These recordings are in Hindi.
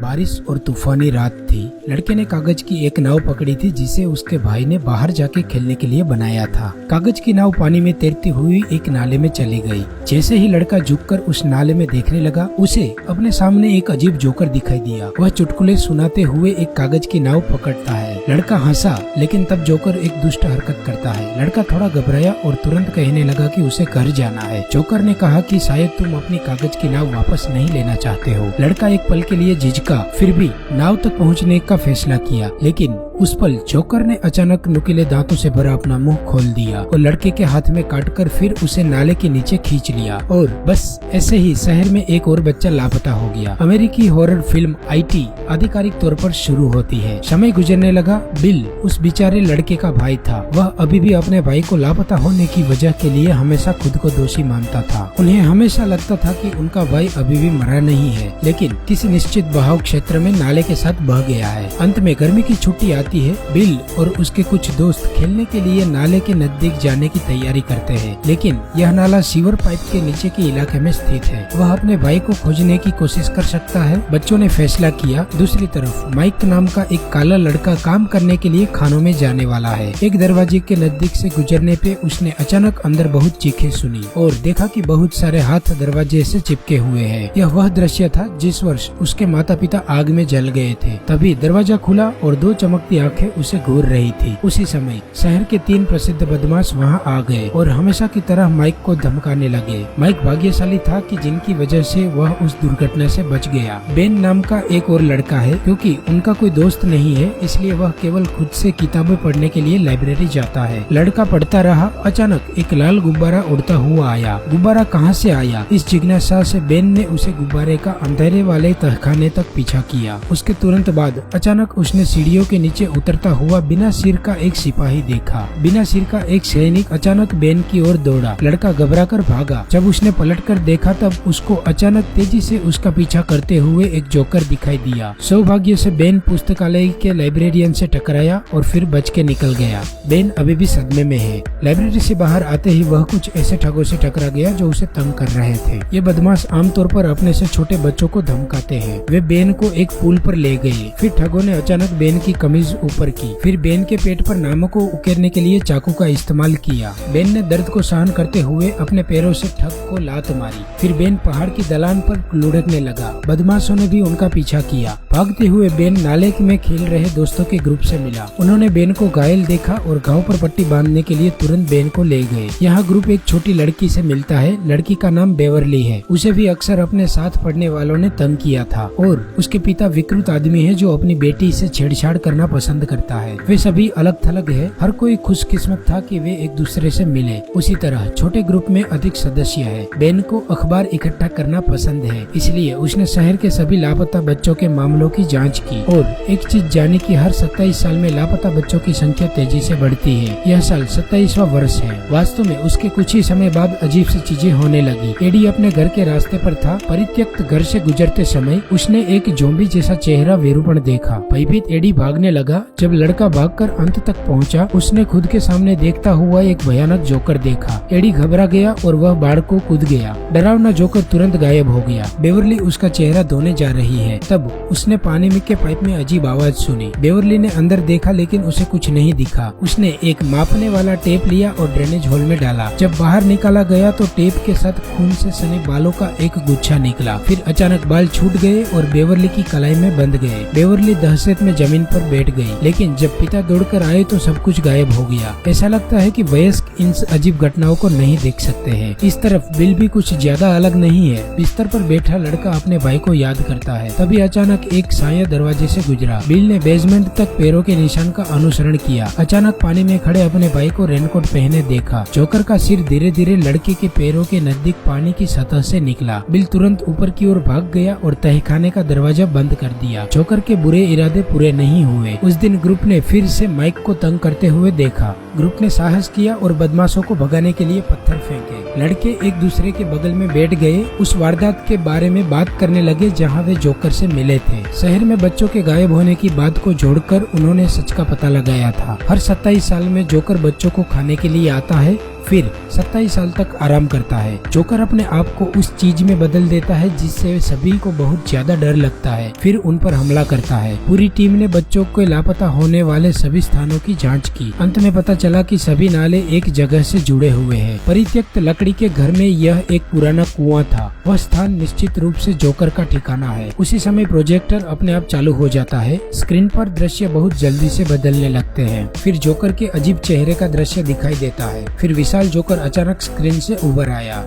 बारिश और तूफानी रात थी। लड़के ने कागज की एक नाव पकड़ी थी जिसे उसके भाई ने बाहर जाके खेलने के लिए बनाया था। कागज की नाव पानी में तैरती हुई एक नाले में चली गई। जैसे ही लड़का झुककर उस नाले में देखने लगा, उसे अपने सामने एक अजीब जोकर दिखाई दिया। वह चुटकुले सुनाते हुए एक कागज की नाव पकड़ता है। लड़का हंसा, लेकिन तब जोकर एक दुष्ट हरकत करता है। लड़का थोड़ा घबराया और तुरंत कहने लगा कि उसे घर जाना है। जोकर ने कहा कि शायद तुम अपनी कागज की नाव वापस नहीं लेना चाहते हो। लड़का एक पल के लिए झिझका, फिर भी नाव तक पहुंचने का फैसला किया। लेकिन उस पल जोकर ने अचानक नुकीले दांतों से भरा अपना मुंह खोल दिया और लड़के के हाथ में काटकर फिर उसे नाले के नीचे खींच लिया। और बस ऐसे ही शहर में एक और बच्चा लापता हो गया। अमेरिकी हॉरर फिल्म IT आधिकारिक तौर पर शुरू होती है। समय गुजरने लगा। बिल उस बेचारे लड़के का भाई था। वह अभी भी अपने भाई को लापता होने की वजह के लिए हमेशा खुद को दोषी मानता था। उन्हें हमेशा लगता था कि उनका भाई अभी भी मरा नहीं है, लेकिन किसी निश्चित बहाव क्षेत्र में नाले के साथ बह गया है। अंत में गर्मी की छुट्टी आती है। बिल और उसके कुछ दोस्त खेलने के लिए नाले के नजदीक जाने की तैयारी करते हैं, लेकिन यह नाला सीवर पाइप के नीचे के इलाके में स्थित है। वह अपने भाई को खोजने की कोशिश कर सकता है। बच्चों ने फैसला किया। दूसरी तरफ माइक नाम का एक काला लड़का काम करने के लिए खानों में जाने वाला है। एक दरवाजे के नजदीक से गुजरने पे उसने अचानक अंदर बहुत चीखें सुनी और देखा कि बहुत सारे हाथ दरवाजे से चिपके हुए हैं। यह वह दृश्य था जिस वर्ष उसके माता पिता आग में जल गए थे। तभी दरवाजा खुला और दो चमकती आंखें उसे घूर रही थी। उसी समय शहर के 3 प्रसिद्ध बदमाश वहां आ गए और हमेशा की तरह माइक को धमकाने लगे। माइक भाग्यशाली था कि जिनकी वजह से वह उस दुर्घटना से बच गया। बेन नाम का एक और लड़का है। क्योंकि उनका कोई दोस्त नहीं है, इसलिए वह केवल खुद से किताबें पढ़ने के लिए लाइब्रेरी जाता है। लड़का पढ़ता रहा। अचानक एक लाल गुब्बारा उड़ता हुआ आया। गुब्बारा कहाँ से आया, इस जिज्ञासा से बेन ने उसे गुब्बारे का अंधेरे वाले तहखाने तक पीछा किया। उसके तुरंत बाद अचानक उसने सीढ़ियों के नीचे उतरता हुआ बिना सिर का एक सिपाही देखा। बिना सिर का एक सैनिक अचानक बेन की ओर दौड़ा। लड़का घबराकर भागा। जब उसने पलटकर देखा तब उसको अचानक तेजी से उसका पीछा करते हुए एक जोकर दिखाई दिया। सौभाग्य से बेन पुस्तकालय के लाइब्रेरियन से टकराया और फिर बच के निकल गया। बेन अभी भी सदमे में है। लाइब्रेरी से बाहर आते ही वह कुछ ऐसे ठगों से टकरा गया जो उसे तंग कर रहे थे। ये बदमाश आमतौर पर अपने से छोटे बच्चों को धमकाते हैं। वे बेन को एक पुल पर ले गए। फिर ठगों ने अचानक बेन की कमीज ऊपर की। फिर बेन के पेट पर नामों को उकेरने के लिए चाकू का इस्तेमाल किया। बेन ने दर्द को सहन करते हुए अपने पैरों से ठग को लात मारी। फिर बेन पहाड़ की ढलान पर लुढ़कने लगा। बदमाशों ने भी उनका पीछा किया। भागते हुए बेन नाले में खेल रहे दोस्तों के ग्रुप से मिला। उन्होंने बेन को घायल देखा और घाव पर पट्टी बांधने के लिए तुरंत बेन को ले गए। यहाँ ग्रुप एक छोटी लड़की से मिलता है। लड़की का नाम बेवरली है। उसे भी अक्सर अपने साथ पढ़ने वालों ने तंग किया था और उसके पिता विकृत आदमी है जो अपनी बेटी से छेड़छाड़ करना पसंद करता है। वे सभी अलग थलग है। हर कोई खुशकिस्मत था कि वे एक दूसरे से मिले। उसी तरह छोटे ग्रुप में अधिक सदस्य है। बेन को अखबार इकट्ठा करना पसंद है, इसलिए उसने शहर के सभी लापता बच्चों के मामलों की जांच की। और एक चीज जानी कि हर 27 साल में लापता बच्चों की संख्या तेजी से बढ़ती है। यह साल 27वां वर्ष है। वास्तव में उसके कुछ ही समय बाद अजीब सी चीजें होने लगी। एडी अपने घर के रास्ते पर था। परित्यक्त घर से गुजरते समय उसने एक ज़ॉम्बी जैसा चेहरा विरूपण देखा। भयभीत एडी भागने लगा। जब लड़का भागकर अंत तक पहुंचा, उसने खुद के सामने देखता हुआ एक भयानक जोकर देखा। एडी घबरा गया और वह बाढ़ को कूद गया। डरावना जोकर तुरंत गायब हो गया। बेवरली उसका चेहरा धोने जा रही है। तब उसने पानी में के पाइप में अजीब आवाज सुनी। बेवरली ने अंदर देखा, लेकिन उसे कुछ नहीं दिखा। उसने एक मापने वाला टेप लिया और ड्रेनेज होल में डाला। जब बाहर निकाला गया तो टेप के साथ खून से सने बालों का एक गुच्छा निकला। फिर अचानक बाल छूट गए और बेवरली की कलाई में बंध गए। बेवरली दहशत में जमीन पर बैठ गई। लेकिन जब पिता दौड़कर आए तो सब कुछ गायब हो गया। ऐसा लगता है कि वयस्क इन अजीब घटनाओं को नहीं देख सकते हैं। इस तरफ बिल भी कुछ ज्यादा अलग नहीं है। बिस्तर पर बैठा लड़का अपने भाई को याद करता है। तभी अचानक एक साया दरवाजे से गुजरा। बिल ने बेसमेंट तक पैरों के निशान का अनुसरण किया। अचानक पानी में खड़े अपने भाई को रेनकोट पहने देखा। जोकर का सिर धीरे धीरे लड़के के पैरों के नजदीक पानी की सतह से निकला। बिल तुरंत ऊपर की ओर भाग गया और तहखाने का दरवाजा बंद कर दिया। जोकर के बुरे इरादे पूरे नहीं हुए। उस दिन ग्रुप ने फिर से माइक को तंग करते हुए देखा। ग्रुप ने साहस किया और बदमाशों को भगाने के लिए पत्थर फेंके। लड़के एक दूसरे के बगल में बैठ गए। उस वारदात के बारे में बात करने लगे जहां वे जोकर से मिले थे। शहर में बच्चों के गायब होने की बात को जोड़कर उन्होंने सच का पता लगाया था। हर 27 साल में जोकर बच्चों को खाने के लिए आता है। फिर 27 साल तक आराम करता है। जोकर अपने आप को उस चीज में बदल देता है जिससे सभी को बहुत ज्यादा डर लगता है, फिर उन पर हमला करता है। पूरी टीम ने बच्चों के लापता होने वाले सभी स्थानों की जांच की। अंत में पता चला कि सभी नाले एक जगह से जुड़े हुए हैं। परित्यक्त लकड़ी के घर में यह एक पुराना कुआं था। वह स्थान निश्चित रूप से जोकर का ठिकाना है। उसी समय प्रोजेक्टर अपने आप चालू हो जाता है। स्क्रीन पर दृश्य बहुत जल्दी से बदलने लगते हैं। फिर जोकर के अजीब चेहरे का दृश्य दिखाई देता है। फिर विशाल जोकर अचानक स्क्रीन से उभर आया।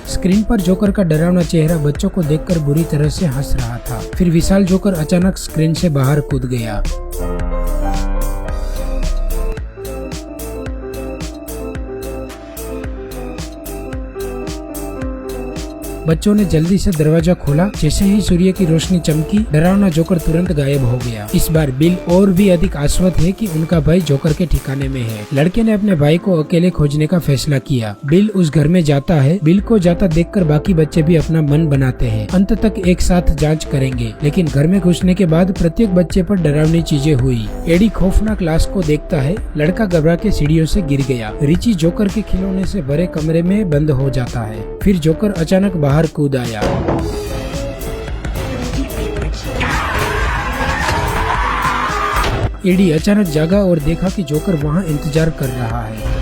स्क्रीन पर जोकर का डरावना चेहरा बच्चों को देखकर बुरी तरह से हंस रहा था। फिर विशाल जोकर अचानक स्क्रीन से बाहर कूद गया। बच्चों ने जल्दी से दरवाजा खोला। जैसे ही सूर्य की रोशनी चमकी, डरावना जोकर तुरंत गायब हो गया। इस बार बिल और भी अधिक आश्वस्त है कि उनका भाई जोकर के ठिकाने में है। लड़के ने अपने भाई को अकेले खोजने का फैसला किया। बिल उस घर में जाता है। बिल को जाता देखकर बाकी बच्चे भी अपना मन बनाते हैं। अंत तक एक साथ जांच करेंगे, लेकिन घर में घुसने के बाद प्रत्येक बच्चे पर डरावनी चीजें हुई। एडी खौफनाक लाश को देखता है। लड़का घबरा के सीढ़ियों से गिर गया। रिची जोकर के खिलौने से भरे कमरे में बंद हो जाता है। फिर जोकर अचानक बाहर कूद आया। एडी अचानक जागा और देखा कि जोकर वहां इंतजार कर रहा है।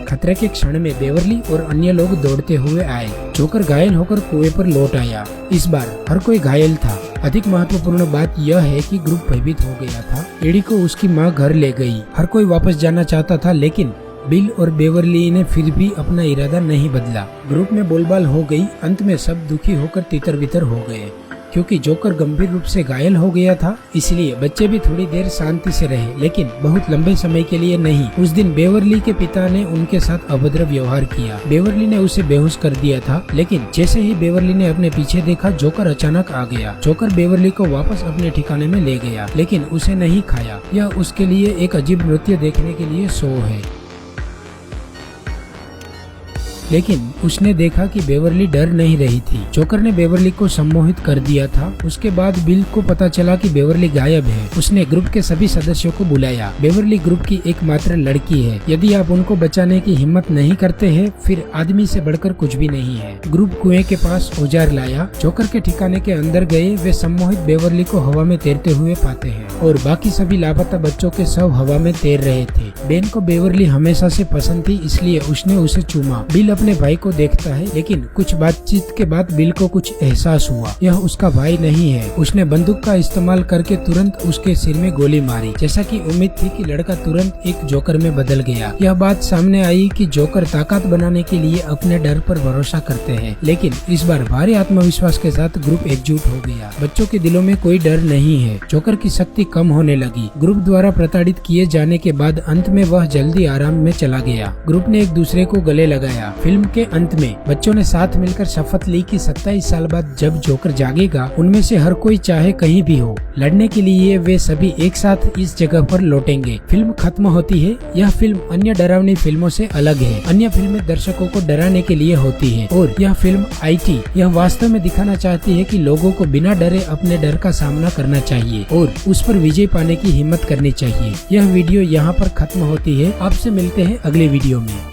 खतरे के क्षण में बेवरली और अन्य लोग दौड़ते हुए आए। जोकर घायल होकर कुएं पर लौट आया। इस बार हर कोई घायल था। अधिक महत्वपूर्ण बात यह है कि ग्रुप भयभीत हो गया था। एडी को उसकी माँ घर ले गई। हर कोई वापस जाना चाहता था, लेकिन बिल और बेवरली ने फिर भी अपना इरादा नहीं बदला। ग्रुप में बोलबाल हो गई। अंत में सब दुखी होकर तितर बितर हो गए। क्योंकि जोकर गंभीर रूप से घायल हो गया था, इसलिए बच्चे भी थोड़ी देर शांति से रहे, लेकिन बहुत लंबे समय के लिए नहीं। उस दिन बेवरली के पिता ने उनके साथ अभद्र व्यवहार किया। बेवरली ने उसे बेहोश कर दिया था, लेकिन जैसे ही बेवरली ने अपने पीछे देखा, जोकर अचानक आ गया। जोकर बेवरली को वापस अपने ठिकाने में ले गया, लेकिन उसे नहीं खाया। यह उसके लिए एक अजीब नृत्य देखने के लिए शो है। लेकिन उसने देखा कि बेवरली डर नहीं रही थी। जोकर ने बेवरली को सम्मोहित कर दिया था। उसके बाद बिल को पता चला कि बेवरली गायब है। उसने ग्रुप के सभी सदस्यों को बुलाया। बेवरली ग्रुप की एकमात्र लड़की है। यदि आप उनको बचाने की हिम्मत नहीं करते हैं, फिर आदमी से बढ़कर कुछ भी नहीं है। ग्रुप कुएं के पास औजार लाया। जोकर के ठिकाने के अंदर गए। वे सम्मोहित बेवरली को हवा में तैरते हुए पाते हैं और बाकी सभी लापता बच्चों के शव हवा में तैर रहे थे। बेन को बेवरली हमेशा से पसंद थी, इसलिए उसने उसे चूमा। बिल अपने भाई को देखता है, लेकिन कुछ बातचीत के बाद बिल को कुछ एहसास हुआ। यह उसका भाई नहीं है। उसने बंदूक का इस्तेमाल करके तुरंत उसके सिर में गोली मारी। जैसा कि उम्मीद थी कि लड़का तुरंत एक जोकर में बदल गया। यह बात सामने आई कि जोकर ताकत बनाने के लिए अपने डर पर भरोसा करते हैं, लेकिन इस बार भारी आत्मविश्वास के साथ ग्रुप एकजुट हो गया। बच्चों के दिलों में कोई डर नहीं है। जोकर की शक्ति कम होने लगी। ग्रुप द्वारा प्रताड़ित किए जाने के बाद अंत में वह जल्दी आराम में चला गया। ग्रुप ने एक दूसरे को गले लगाया। फिल्म के अंत में बच्चों ने साथ मिलकर शपथ ली कि 27 साल बाद जब जोकर जागेगा, उनमें से हर कोई चाहे कहीं भी हो, लड़ने के लिए वे सभी एक साथ इस जगह पर लौटेंगे। फिल्म खत्म होती है। यह फिल्म अन्य डरावनी फिल्मों से अलग है। अन्य फिल्में दर्शकों को डराने के लिए होती है, और यह फिल्म IT यह वास्तव में दिखाना चाहती है कि लोगों को बिना डरे अपने डर का सामना करना चाहिए और उस पर विजय पाने की हिम्मत करनी चाहिए। यह वीडियो यहाँ पर खत्म होती है। आपसे मिलते हैं अगले वीडियो में।